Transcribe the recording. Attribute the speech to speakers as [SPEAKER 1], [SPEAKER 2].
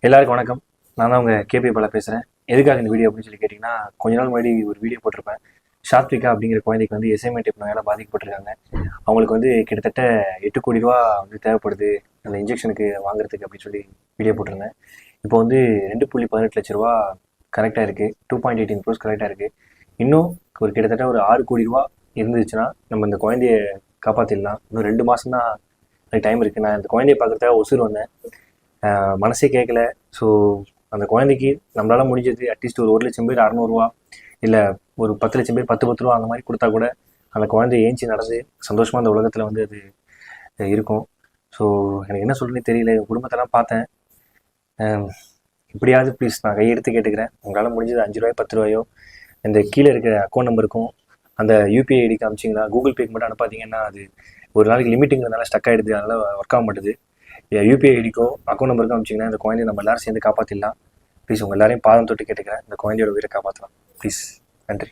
[SPEAKER 1] எல்லாருக்கும் வணக்கம். நான் தான் உங்கள் கேபி பாலா பேசுகிறேன். எதுக்காக இந்த வீடியோ அப்படின்னு சொல்லி கேட்டிங்கன்னா, கொஞ்ச நாள் முன்னாடி ஒரு வீடியோ போட்டிருப்பேன். சாத்விகா அப்படிங்கிற குழந்தைக்கு வந்து எஸ்ஐமை டைப் நோயால் பாதிக்கப்பட்டிருக்காங்க. அவங்களுக்கு வந்து கிட்டத்தட்ட 8 கோடி ரூபா வந்து தேவைப்படுது அந்த இன்ஜெக்ஷனுக்கு வாங்குறதுக்கு அப்படின்னு சொல்லி வீடியோ போட்டிருந்தேன். இப்போ வந்து 2.18 லட்ச ரூபா கரெக்டாக இருக்குது. 2.18 crores கரெக்டாக இருக்குது. இன்னும் ஒரு கிட்டத்தட்ட ஒரு 6 கோடி ரூபா இருந்துச்சுன்னா நம்ம இந்த குழந்தைய காப்பாற்றிடலாம். இன்னும் 2 மாதம் தான் அதுக்கு டைம் இருக்குது. நான் இந்த குழந்தைய பார்க்குறதுக்காக ஒசூர் வந்தேன். மனசே கேட்கல. ஸோ அந்த குழந்தைக்கு நம்மளால் முடிஞ்சது அட்லீஸ்ட் ஒரு 1 லட்சம் பேர் 600 ரூபா, இல்லை ஒரு 10 லட்சம் பேர் 10 ரூபா அந்த மாதிரி கொடுத்தா கூட அந்த குழந்தைய ஏஞ்சி நடந்து சந்தோஷமாக அந்த உலகத்தில் வந்து அது இருக்கும். ஸோ எனக்கு என்ன சொல்கிறேன்னு தெரியல. என் குடும்பத்தெல்லாம் பார்த்தேன். இப்படியாவது ப்ளீஸ் நான் கையெடுத்து கேட்டுக்கிறேன். உங்களால் முடிஞ்சது 5 ரூபாயோ 10 ரூபாயோ இந்த கீழே இருக்கிற அக்கௌண்ட் நம்பருக்கும் அந்த யூபிஐ ஐடி காமிச்சிங்களா, கூகுள் பேக்கு மட்டும் அனுப்பாதீங்கன்னா அது ஒரு நாளைக்கு லிமிட்டிங்கிறதுனால ஸ்டக் ஆகிடுது, அதனால் ஒர்க் ஆக மாட்டுது. யூபிஐ ஐடிக்கோ அக்கௌண்ட் நம்பருக்கும் அனுப்பிச்சிங்கன்னா இந்த குழந்தைய நம்ம எல்லாரும் சேர்ந்து காப்பாற்றிடலாம். ப்ளீஸ் உங்கள் எல்லாரையும் பாதம் தொட்டு கேட்டுக்கிறேன். இந்த குழந்தையோட உயிரை காப்பாற்றலாம் ப்ளீஸ். நன்றி.